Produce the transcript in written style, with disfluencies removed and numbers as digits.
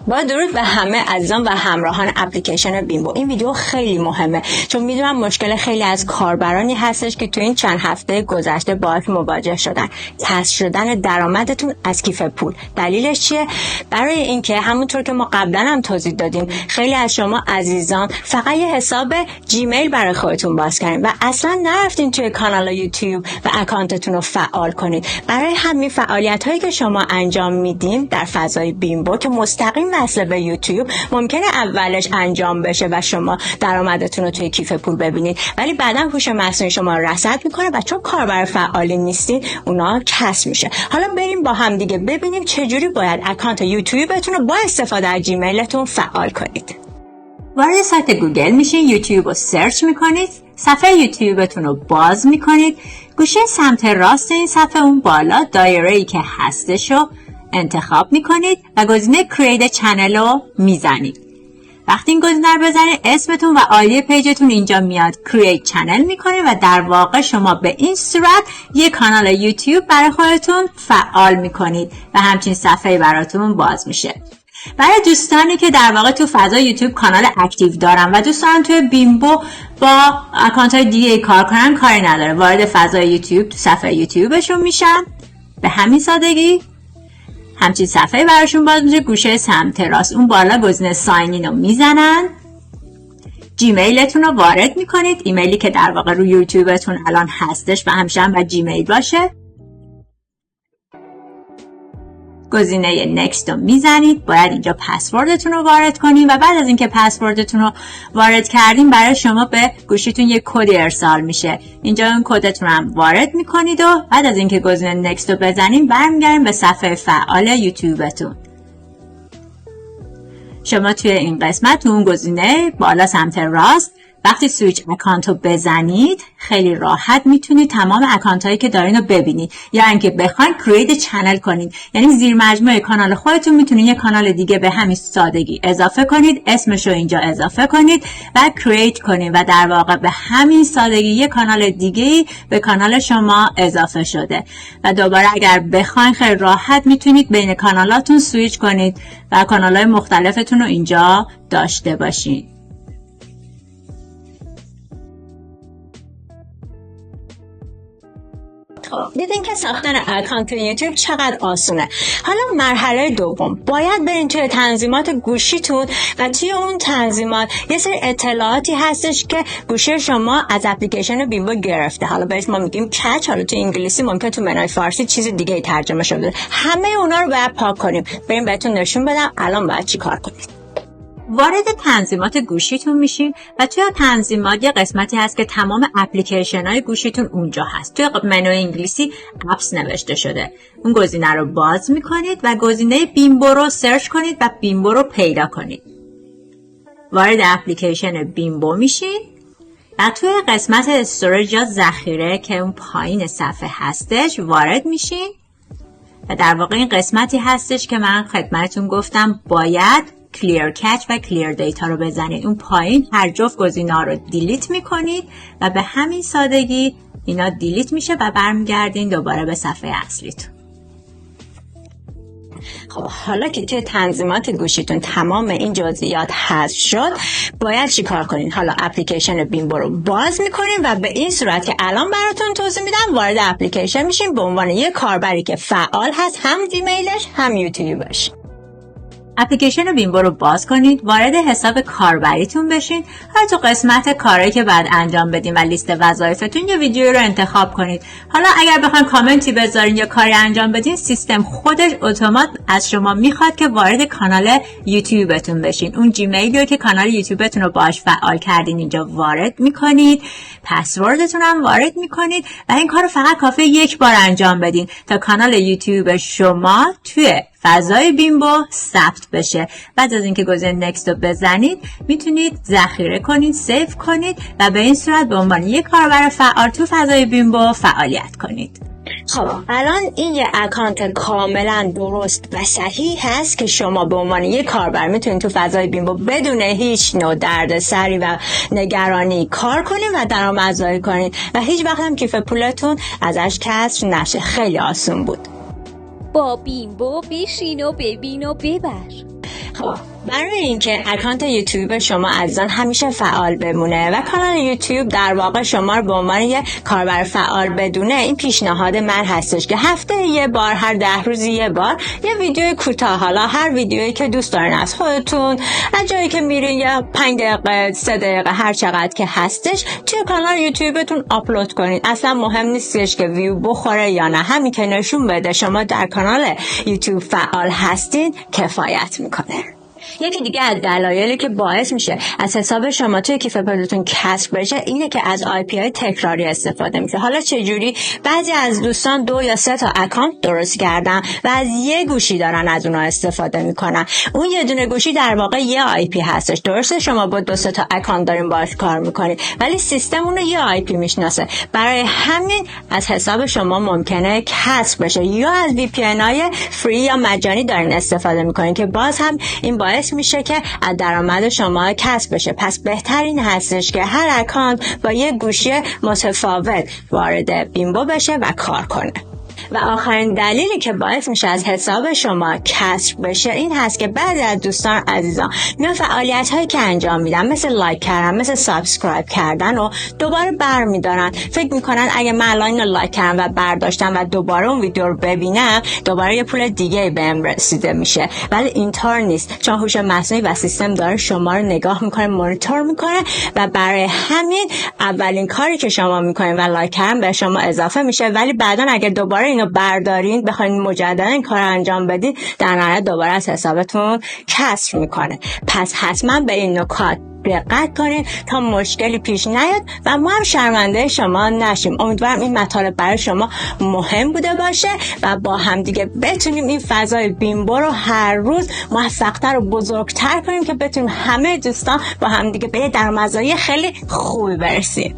با درود به همه عزیزان و همراهان اپلیکیشن بیمبو. این ویدیو خیلی مهمه چون میدونم مشکل خیلی از کاربرانی هستش که تو این چند هفته گذشته باهاش مواجه شدن. کسر شدن درآمدتون از کیف پول. دلیلش چیه؟ برای اینکه همونطور که ما قبلا هم توضیح دادیم خیلی از شما عزیزان فقط یه حساب جیمیل برای خودتون باز کردین و اصلا نرفتین توی کانال یوتیوب و اکانتتون رو فعال کنید. برای همین فعالیت‌هایی که شما انجام میدین در فضای بیمبو که مستقیم وصل به یوتیوب ممکنه اولش انجام بشه و شما درآمدتون رو توی کیف پول ببینید، ولی بعداً هوش مصنوعی شما رو رصد میکنه و چون کاربر فعالی نیستین اونا کسر میشه. حالا بریم با هم دیگه ببینیم چجوری باید اکانت یوتیوبتون رو با استفاده از جیمیلتون فعال کنید. وارد سایت گوگل میشین، یوتیوب رو سرچ میکنید، صفحه یوتیوبتون رو باز میکنید، گوشه سمت راست این صفحه اون بالا دایره‌ای که هستش رو انتخاب میکنید و گزینه Create Channel رو میزنید. وقتی این گزینه رو بزنید اسمتون و آیدی پیجتون اینجا میاد Create Channel میکنید و در واقع شما به این صورت یک کانال یوتیوب برای خودتون فعال میکنید و همچین صفحه‌ای براتون باز میشه. برای دوستانی که در واقع تو فضای یوتیوب کانال اکتیو دارن و دوستان توی بیمبو با اکانت های دیگه کار کنن، کاری نداره، وارد فضای یوتیوب تو صفحه یوتیوبشون میشن. به همین سادگی همچین صفحه براشون باز میشه. گوشه سمت راست اون بالا گزینه ساین این رو میزنن، جیمیلتون رو وارد میکنید، ایمیلی که در واقع روی یوتیوبتون الان هستش و همیشه هم باید جیمیل باشه. گزینه نکست رو میزنید، باید اینجا پسوردتون رو وارد کنید و بعد از اینکه پسوردتون رو وارد کردین برای شما به گوشیتون یک کد ارسال میشه. اینجا اون کدتون رو هم وارد میکنید و بعد از اینکه گزینه نکست رو بزنید برمیگردین به صفحه فعال یوتیوبتون. شما توی این قسمت تو اون گزینه بالا سمت راست وقتی سویچ اکانت رو بزنید خیلی راحت میتونید تمام اکانت هایی که دارین رو ببینید، یا اینکه بخواید کرییت چنل کنید، یعنی زیر مجموعه کانال خودتون میتونید یه کانال دیگه به همین سادگی اضافه کنید، اسمش رو اینجا اضافه کنید و کرییت کنید و در واقع به همین سادگی یه کانال دیگه به کانال شما اضافه شده و دوباره اگر بخواید خیلی راحت میتونید بین کانالاتون سویچ کنید و کانال های مختلفتون رو اینجا داشته باشید. دیدین که ساختن اکانت یوتیوب چقدر آسونه. حالا مرحله دوم، باید برین توی تنظیمات گوشیتون و توی اون تنظیمات یه سری اطلاعاتی هستش که گوشی شما از اپلیکیشن بیمبو گرفته. حالا بهش ما میگیم کچ، حالا تو انگلیسی ممکن تو منوی فارسی چیز دیگه ترجمه شده. همه اونا رو باید پاک کنیم. بریم بهتون نشون بدم الان باید چی کار کنید. وارد تنظیمات گوشیتون میشین و توی تنظیمات یه قسمتی هست که تمام اپلیکیشن های گوشیتون اونجا هست. توی منوی انگلیسی اپس نوشته شده. اون گزینه رو باز میکنید و گزینه بیمبو رو سرچ کنید و بیمبو رو پیدا کنید. وارد اپلیکیشن بیمبو میشین و توی قسمت استوریج یا ذخیره که اون پایین صفحه هستش وارد میشین و در واقع این قسمتی هستش که من خدمتتون گفتم باید کلیر کچ و کلیر دیتا رو بزنید. اون پایین هر جفت گزینه‌ها رو دیلیت میکنید و به همین سادگی اینا دیلیت میشه و برمیگردین دوباره به صفحه اصلیتون. خب حالا که توی تنظیمات گوشیتون تمام این جزئیات حذف شد باید چی کار کنین؟ حالا اپلیکیشن بیمبو رو باز میکنین و به این صورت که الان براتون توضیح میدم وارد اپلیکیشن میشین به عنوان یک کاربری که فعال هست، هم جیمیلش هم یوتیوبش. اپلیکیشن بیمبو رو باز کنید، وارد حساب کاربریتون بشین. هر تو قسمت کارهایی که بعد انجام بدین و لیست وظایفتون یه ویدیو رو انتخاب کنید. حالا اگر بخواید کامنتی بذارین یا کاری انجام بدین سیستم خودش اتومات از شما میخواد که وارد کانال یوتیوبتون بشین. اون جیمیلی رو که کانال یوتیوبتون رو باهاش فعال کردین اینجا وارد میکنید، پسوردتون هم وارد میکنید و این کار رو فقط کافیه یک بار انجام بدین تا کانال یوتیوب شما توی فضای بیمبو ثبت بشه. بعد از اینکه گزینه نکست رو بزنید میتونید ذخیره کنید، سیو کنید و به این صورت به عنوان یک کاربر فعال تو فضای بیمبو فعالیت کنید. خب الان این یه اکانت کاملا درست و صحیح هست که شما به عنوان یک کاربر میتونید تو فضای بیمبو بدون هیچ نوع دردسری و نگرانی کار کنید و درآمدزایی کنید و هیچ وقت هم کیف پولتون ازش کسر نشه. خیلی آسون بود. با بیمبو بشین و ببین و ببر. خب برای اینکه اکانت یوتیوب شما عزیزان همیشه فعال بمونه و کانال یوتیوب در واقع شما رو به عنوان یه کاربر فعال بدونه، این پیشنهاد من هستش که هفته یه بار، هر 10 روز یه بار یه ویدیو کوتاه، حالا هر ویدیویی که دوست دارین از خودتون، از جایی که میرین یا 5 دقیقه 3 دقیقه هر چقدر که هستش توی کانال یوتیوبتون آپلود کنین. اصلا مهم نیستش که ویو بخوره یا نه، همین که نشون بده شما در کانال یوتیوب فعال هستین کفایت میکنه. یکی دیگه از دلایلی که باعث میشه از حساب شما توی کیف پولتون کسر بشه اینه که از آی پی های تکراری استفاده میشه. حالا چه جوری؟ بعضی از دوستان 2 یا 3 تا اکانت درست کردن و از یه گوشی دارن از اونها استفاده میکنن. اون یه دونه گوشی در واقع یه آی پی هستش. درسته شما با 2 تا اکانت دارین باهاش کار میکنید، ولی سیستم اون رو یه آی پی میشناسه. برای همین از حساب شما ممکنه کسر بشه. یا از وی پی ان های فری یا مجانی دارین استفاده میکنین که باز هم این باعث میشه که از درآمد شما کسب بشه. پس بهترین هستش که هر اکانت با یه گوشی متفاوت وارد بیمبو بشه و کار کنه. و آخرین دلیلی که باعث میشه از حساب شما کسر بشه این هست که بعضی از دوستان عزیزان میان فعالیت هایی که انجام میدن، مثل لایک کردن، مثل سابسکرایب کردن و دوباره برمیدارن. فکر میکنن اگه من الان اینو لایک کردم و برداشتم و دوباره اون ویدیو رو ببینم دوباره یه پول دیگه بهم رسیده میشه، ولی اینطور نیست. چون هوش مصنوعی و سیستم داره شما رو نگاه میکنه، مانیتور میکنه و برای همین اولین کاری که شما میکنین و لایک کردن به شما اضافه میشه، ولی بعداً اگه دوباره اینو بردارین بخواین مجددا این کار انجام بدین در نهایت دوباره از حسابتون کسر میکنه. پس حتما به این نکات دقت کنین تا مشکلی پیش نیاد و ما هم شرمنده شما نشیم. امیدوارم این مطالب برای شما مهم بوده باشه و با هم دیگه بتونیم این فضای بیمبو رو هر روز موفق‌تر و بزرگتر کنیم که بتونیم همه دوستان با هم دیگه به درآمدزایی خیلی خوبی برسیم.